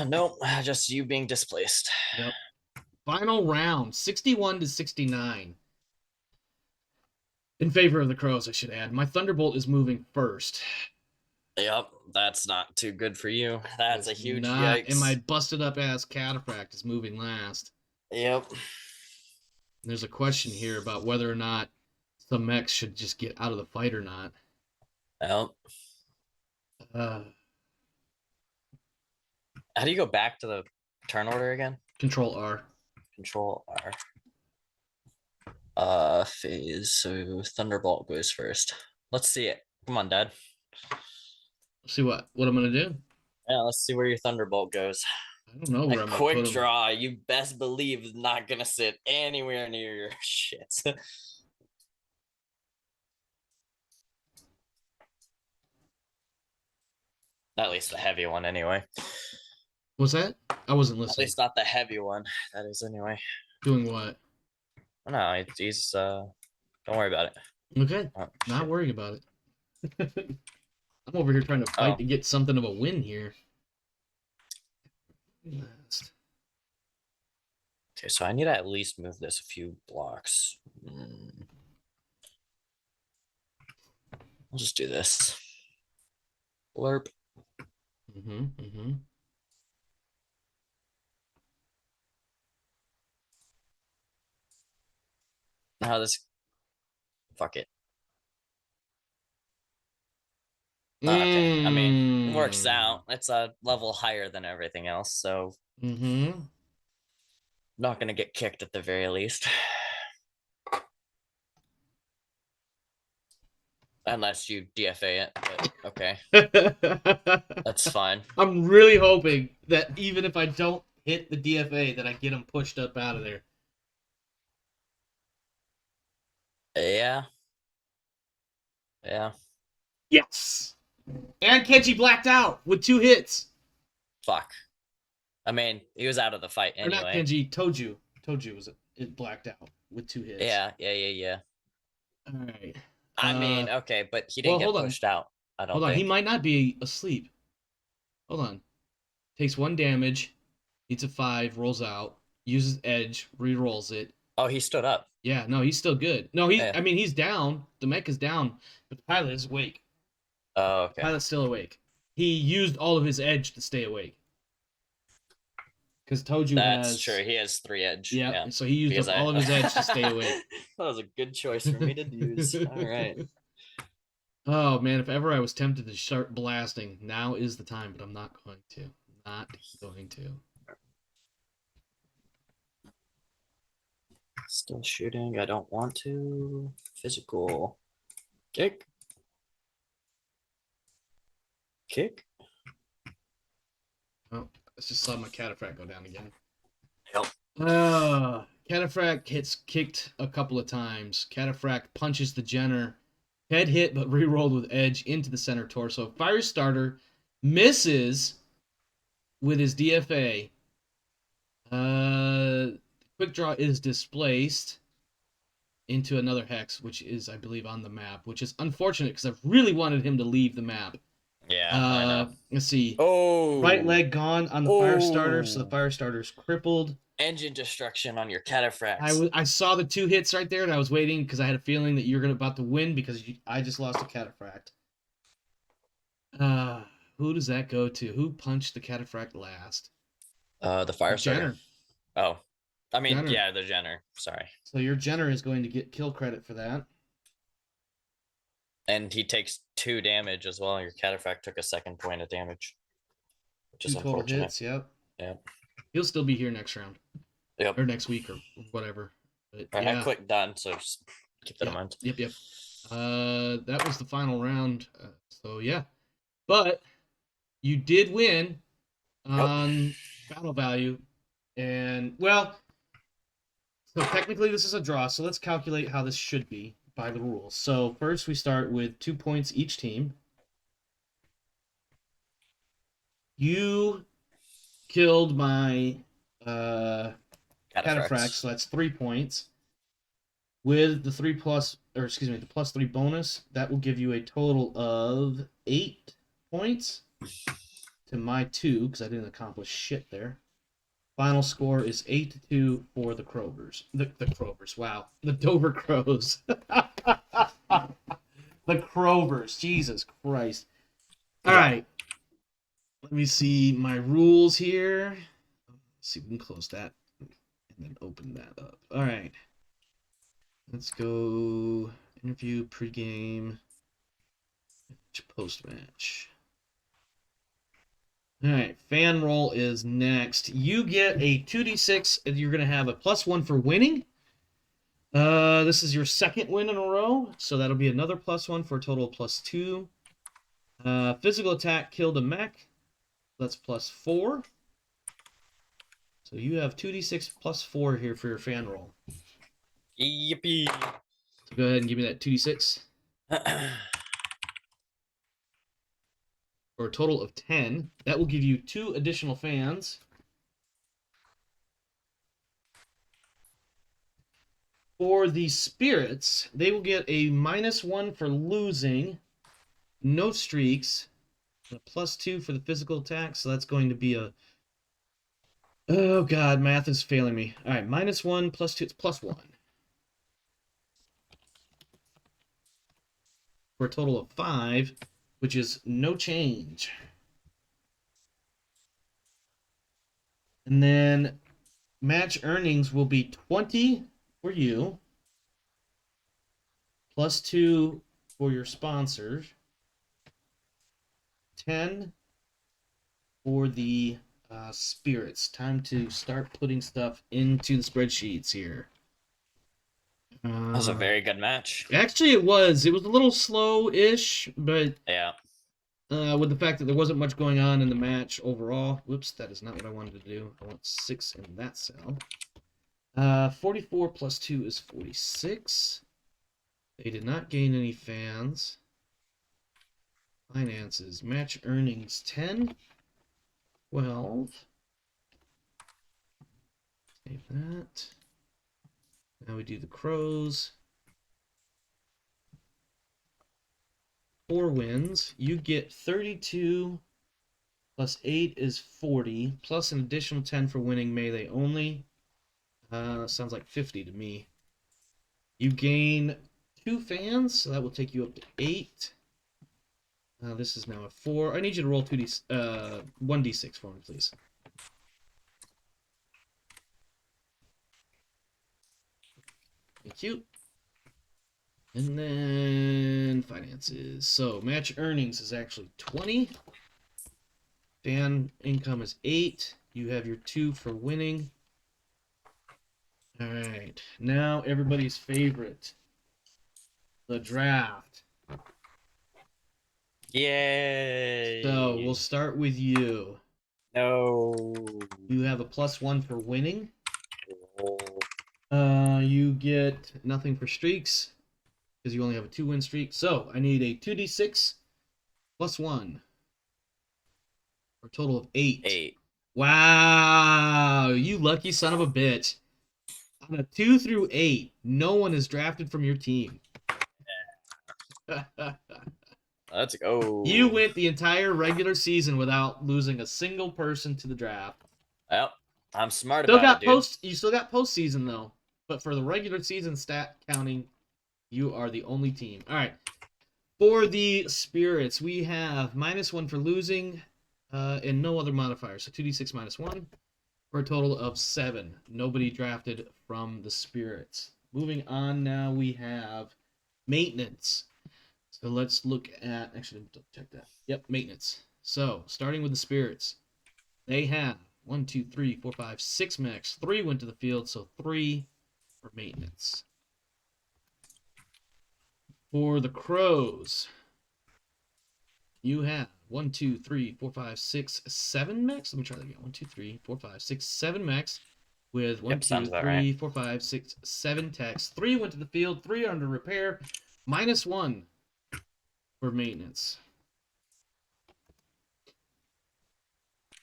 Nope, just you being displaced. Yep. Final round, 61 to 69. In favor of the Crows, I should add. My Thunderbolt is moving first. Yep, that's not too good for you. That's It's a huge not, yikes. and my busted up ass Cataphract is moving last. Yep. There's a question here about whether or not some mechs should just get out of the fight or not. Yep. Uh, How do you go back to the turn order again? Control R. Control R. Phase. So Thunderbolt goes first. Let's see it. Come on, Dad. See what I'm gonna do. Yeah, let's see where your Thunderbolt goes. I don't know where A I'm gonna put quick him. draw, you best believe, is not gonna sit anywhere near your shit. At least the heavy one, anyway. What's that? I wasn't At listening. least not the heavy one. That is anyway. Doing what? No, he's don't worry about it. Okay. Oh, Not shit. worrying about it. I'm over here trying to fight to get something of a win here. Okay, so I need to at least move this a few blocks. I'll just do this. Blurp. Now this. Fuck it. Okay, I mean, it works out. It's a level higher than everything else, so not gonna get kicked at the very least. Unless you DFA it, but okay. That's fine. I'm really hoping that even if I don't hit the DFA, that I get him pushed up out of there. Yeah. Yeah. Yes. And Kenji blacked out with 2 hits. Fuck. I mean, he was out of the fight anyway. Or not Kenji, Toju. Toju was blacked out with 2 hits. Yeah. All right. I mean, okay, but he didn't get pushed out. I don't think. He might not be asleep. Hold on. Takes 1 damage, eats a 5, rolls out, uses edge, re-rolls it. Oh, he stood up. Yeah, no, he's still good. No, I mean, he's down. The mech is down, but the pilot is awake. Oh, okay. The pilot's still awake. He used all of his edge to stay awake. Because Toju That's true. He has 3 edge. Yeah, so he used up all of his edge to stay awake. That was a good choice for me to use. All right. Oh, man, if ever I was tempted to start blasting, now is the time, but I'm not going to. Not going to. Still shooting. I don't want to. Physical. Kick. Oh, I just saw my cataphract go down again. Yep. Cataphract gets kicked a couple of times. Cataphract punches the Jenner. Head hit, but re-rolled with edge into the center torso. Firestarter misses with his DFA. Quick draw is displaced into another hex, which is, I believe, on the map, which is unfortunate because I really wanted him to leave the map. Yeah, I know. Let's see. Oh. Right leg gone on the Firestarter, so the Firestarter's crippled. Engine destruction on your cataphracts. I saw the 2 hits right there, and I was waiting because I had a feeling that you're about to win because I just lost a cataphract. Who does that go to? Who punched the cataphract last? The Firestarter. Jenner. Oh, I mean, Jenner. yeah, the Jenner. Sorry. So your Jenner is going to get kill credit for that. And he takes 2 damage as well. Your cataphract took a 2nd point of damage, which 2 is total unfortunate. hits. Yep. Yep. He'll still be here next round. Yep. Or next week or whatever. But, I clicked done, so just keep that in mind. Yep. That was the final round. So yeah, but you did win on battle value, and well, so technically this is a draw. So let's calculate how this should be by the rules. So first we start with 2 points each team. You killed my cataphract, so that's 3 points. With the the +3 bonus, that will give you a total of 8 points to my 2, because I didn't accomplish shit there. Final score is 8-2 for the Crovers. The Crovers, wow. The Dover Crows. The Crovers, Jesus Christ. All right. Let me see my rules here. Let's see if we can close that and then open that up. All right. Let's go interview, pregame, post-match. All right, fan roll is next. You get a 2d6, and you're going to have a +1 for winning. This is your 2nd win in a row, so that'll be another +1 for a total of +2. Physical attack killed a mech. That's +4. So you have 2d6 +4 here for your fan roll. Yippee. So go ahead and give me that 2d6. For a total of 10. That will give you 2 additional fans. For the spirits, they will get a -1 for losing, no streaks, and a +2 for the physical attack. So that's going to be a... Oh, God, math is failing me. All right, -1 +2, it's +1. For a total of 5, which is no change. And then match earnings will be 20 for you, +2 for your sponsors, 10 for the spirits. Time to start putting stuff into the spreadsheets here. That was a very good match. Actually, it was. It was a little slow-ish, but yeah. With the fact that there wasn't much going on in the match overall. Whoops, that is not what I wanted to do. I want 6 in that cell. 44 + 2 is 46. They did not gain any fans. Finances. Match earnings 10. 12. Save that. Now we do the Crows. 4 wins. You get 32 + 8 is 40, plus an additional 10 for winning melee only. Sounds like 50 to me. You gain 2 fans, so that will take you up to 8. This is now a 4. I need you to roll 1d6 for me, please. Thank you. And then finances. So match earnings is actually 20. Fan income is 8. You have your 2 for winning. All right. Now everybody's favorite. The draft. Yay. So we'll start with you. No. You have a +1 for winning. Roll. You get nothing for streaks because you only have a 2-win streak. So I need a 2d6 +1 for a total of 8. 8. Wow, you lucky son of a bitch. On a 2 through 8, no one is drafted from your team. Let's go. You went the entire regular season without losing a single person to the draft. Well, I'm smart Still about got it, dude. you still got postseason though, but for the regular season stat counting, you are the only team. All right. For the Spirits, we have -1 for losing, and no other modifiers. So 2d6 -1 for a total of 7. Nobody drafted from the Spirits. Moving on now, we have maintenance. So let's look at, actually, check that. Yep, maintenance. So starting with the Spirits, they have 1, 2, 3, 4, 5, 6 mechs. 3 went to the field, so 3 for maintenance. For the Crows, you have 1, 2, 3, 4, 5, 6, 7 mechs. Let me try that again. 1, 2, 3, 4, 5, 6, 7 mechs with 1, Yep, 2, sounds about 3, right. 4, 5, 6, 7 techs. 3 went to the field, 3 are under repair, -1 for maintenance.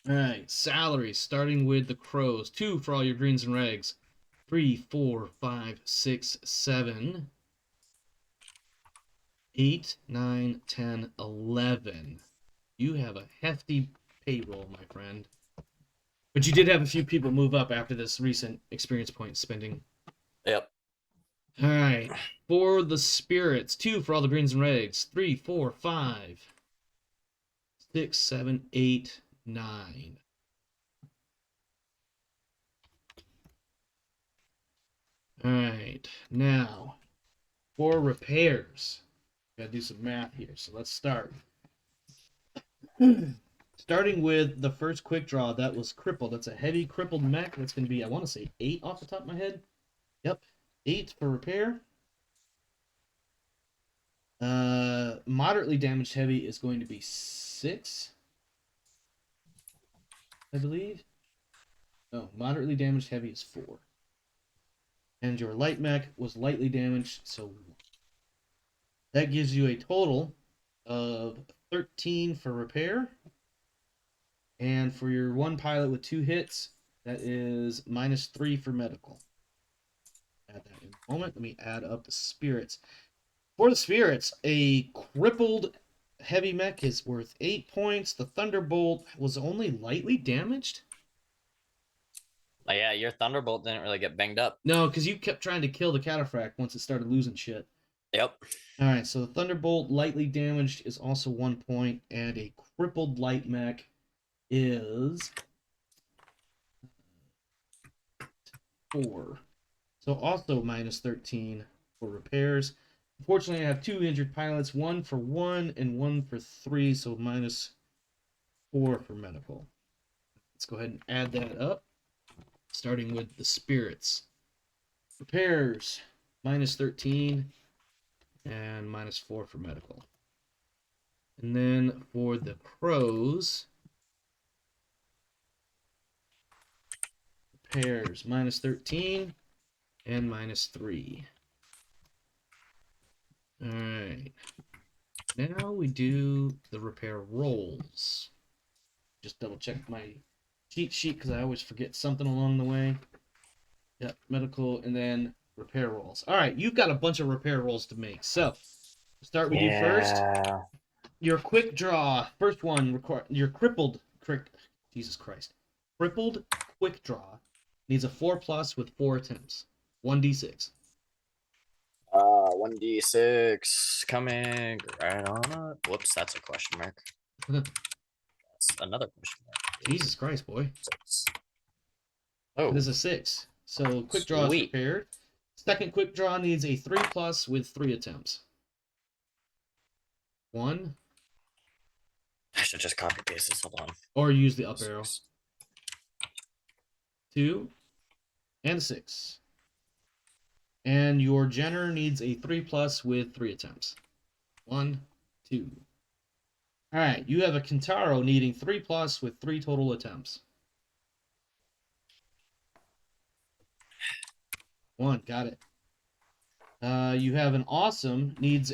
All right, salaries starting with the Crows. 2 for all your greens and regs. 3, 4, 5, 6, 7, 8, 9, 10, 11. You have a hefty payroll, my friend. But you did have a few people move up after this recent experience point spending. Yep. All right. For the Spirits, 2 for all the greens and reds. 3, 4, 5, 6, 7, 8, 9. All right. Now, for repairs, gotta do some math here. So let's start. Starting with the first quick draw, that was crippled. That's a heavy crippled mech. That's going to be, I want to say 8 off the top of my head. Yep, 8 for repair. Moderately damaged heavy is going to be 6, I believe. No, moderately damaged heavy is 4. And your light mech was lightly damaged, so that gives you a total of 13 for repair. And for your one pilot with 2 hits, that is -3 for medical. Add that in a moment. Let me add up the Spirits. For the Spirits, a crippled heavy mech is worth 8 points. The Thunderbolt was only lightly damaged. Yeah, your Thunderbolt didn't really get banged up. No, because you kept trying to kill the Cataphract once it started losing shit. Yep. All right, so the Thunderbolt lightly damaged is also 1 point, and a crippled light mech is 4. So also -13 for repairs. Unfortunately, I have 2 injured pilots, 1 for 1 and 1 for 3, so -4 for medical. Let's go ahead and add that up, starting with the Spirits. Repairs, -13 and -4 for medical. And then for the Crows, repairs, -13 and -3. All right. Now we do the repair rolls. Just double check my cheat sheet because I always forget something along the way. Yep, medical and then repair rolls. All right, you've got a bunch of repair rolls to make. So, start with you first. Yeah. Your quick draw, first one, your Jesus Christ. Crippled quick draw needs a 4+ with 4 attempts. 1d6. 1d6 coming right on up. Whoops, that's a question mark. That's another question mark. Jesus Christ, boy. 6. It Oh, is a 6. So quick draw is sweet. prepared. Second quick draw needs a 3+ with 3 attempts. 1, I should just copy paste this. Hold on. or use the up arrow. 6. 2, and a 6. And your Jenner needs a 3+ with 3 attempts. 1, 2. All right, you have a Kintaro needing 3+ with 3 total attempts. 1, got it. You have an Awesome needs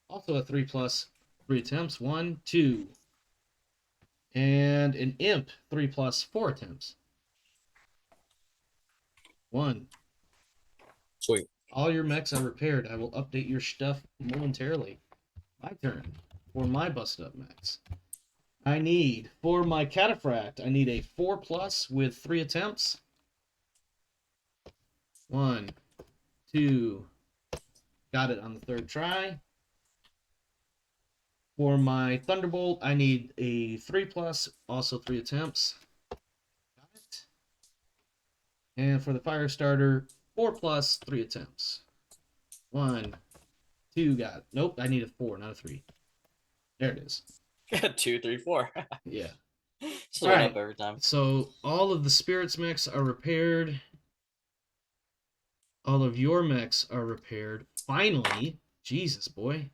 also a 3+, 3 attempts. 1, 2. And an Imp 3+, 4 attempts. 1. Sweet. All your mechs are repaired. I will update your stuff momentarily. My turn. For my busted up mechs, I need, for my Cataphract, I need a 4+ with 3 attempts. 1, 2. Got it on the 3rd try. For my Thunderbolt, I need a 3+, also 3 attempts. Got it. And for the Firestarter, 4+, 3 attempts. 1, 2, got it. Nope, I need a 4, not a 3. There it is. 2, 3, 4. Yeah. Split All right. up every time. So all of the Spirits mechs are repaired. All of your mechs are repaired. Finally. Jesus, boy.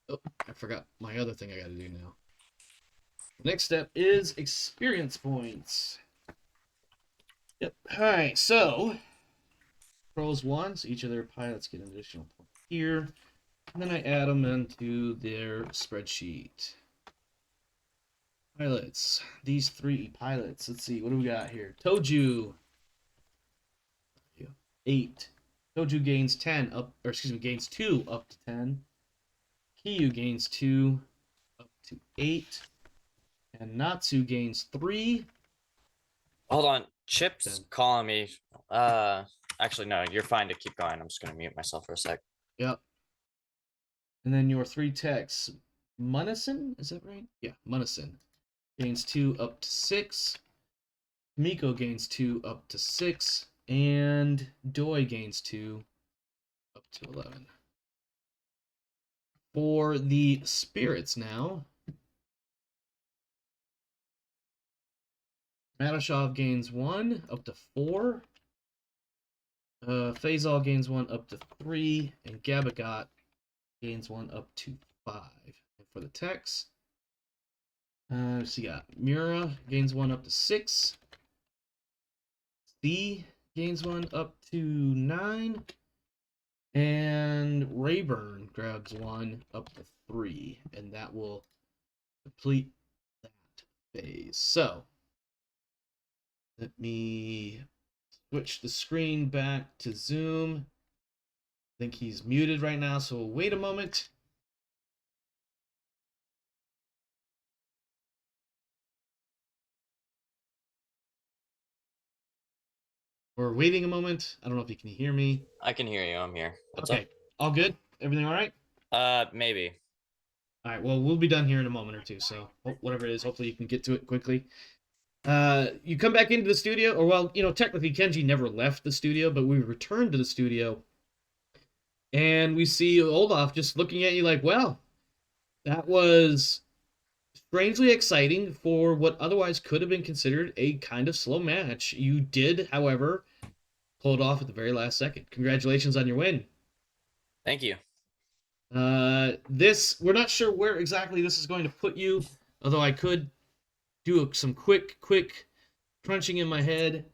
Oh, I forgot my other thing I got to do now. Next step is experience points. Yep. All right, so pros 1, so each of their pilots get an additional point here. And then I add them into their spreadsheet. Pilots. These 3 pilots. Let's see, what do we got here? Toju. 8. Toju gains 10 up, or excuse me, gains 2 up to 10. Kiyu gains 2 up to 8. And Natsu gains 3. Hold on. Chip's calling me. Actually, no, you're fine to keep going. I'm just going to mute myself for a sec. Yep. And then your 3 techs. Munison, is that right? Yeah, Munison gains 2 up to 6. Miko gains 2 up to 6. And Doi gains 2 up to 11. For the Spirits now, Matashov gains 1 up to 4. Faisal gains 1 up to 3. And Gabagot gains 1 up to 5. And for the techs, so you got Mura gains 1 up to 6. C gains 1 up to 9. And Rayburn grabs 1 up to 3. And that will complete that phase. So, let me switch the screen back to Zoom. I think he's muted right now, so we'll wait a moment. We're waiting a moment. I don't know if you can hear me. I can hear you. I'm here. What's okay. All good? Everything all right? Maybe. All right. Well, we'll be done here in a moment or two. So whatever it is, hopefully you can get to it quickly. You come back into the studio, or well, technically Kenji never left the studio, but we returned to the studio, and we see Olaf just looking at you like, "Well, that was strangely exciting for what otherwise could have been considered a kind of slow match. You did, however, pull it off at the very last second. Congratulations on your win." Thank you. We're not sure where exactly this is going to put you, although I could do some quick crunching in my head.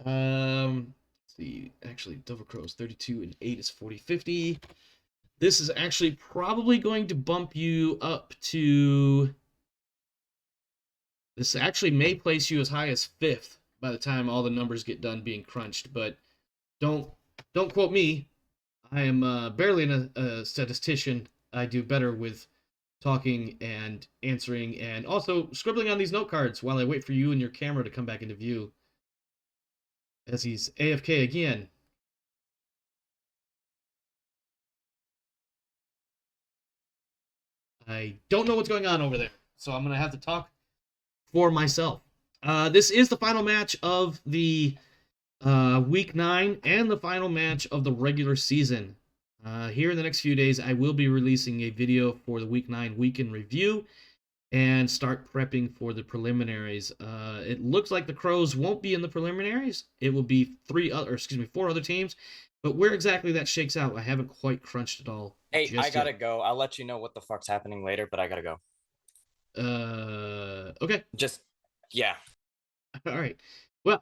Let's see, actually, Double Crow's 32 and 8 is 40, 50. This is actually probably going to bump you up to. This actually may place you as high as 5th by the time all the numbers get done being crunched, but don't quote me. I am barely a statistician. I do better with talking and answering and also scribbling on these note cards while I wait for you and your camera to come back into view. As he's AFK again. I don't know what's going on over there, so I'm going to have to talk for myself. This is the final match of the Week 9 and the final match of the regular season. Here in the next few days, I will be releasing a video for the Week 9 weekend review. and start prepping for the preliminaries. It looks like the Crows won't be in the preliminaries. It will be four other teams. But where exactly that shakes out, I haven't quite crunched it all. Hey, I just gotta yet. go. I'll let you know what the fuck's happening later, but I gotta go. Okay. Just, yeah. All right. Well,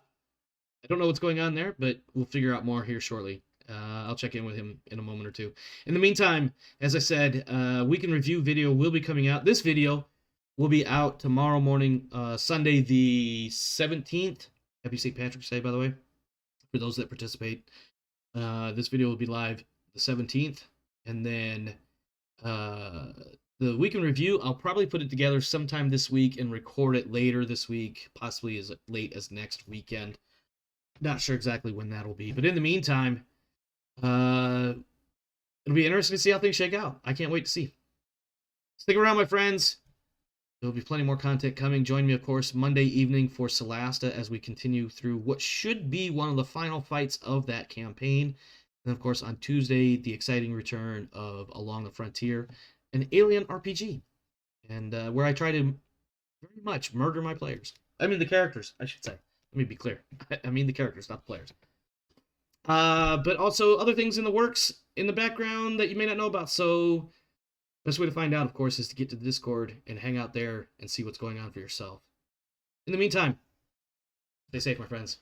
I don't know what's going on there, but we'll figure out more here shortly. I'll check in with him in a moment or two. In the meantime, as I said, weekend review video will be coming out. This video will be out tomorrow morning, Sunday the 17th. Happy St. Patrick's Day, by the way, for those that participate. This video will be live the 17th. And then the weekend review, I'll probably put it together sometime this week and record it later this week, possibly as late as next weekend. Not sure exactly when that'll be, but in the meantime, it'll be interesting to see how things shake out. I can't wait to see. Stick around, my friends. There'll be plenty more content coming. Join me, of course, Monday evening for Solasta as we continue through what should be one of the final fights of that campaign. And, of course, on Tuesday, the exciting return of Along the Frontier, an alien RPG, and where I try to very much murder my players. I mean the characters, I should say. Let me be clear. I mean the characters, not the players. But also other things in the works in the background that you may not know about. So best way to find out, of course, is to get to the Discord and hang out there and see what's going on for yourself. In the meantime, stay safe, my friends.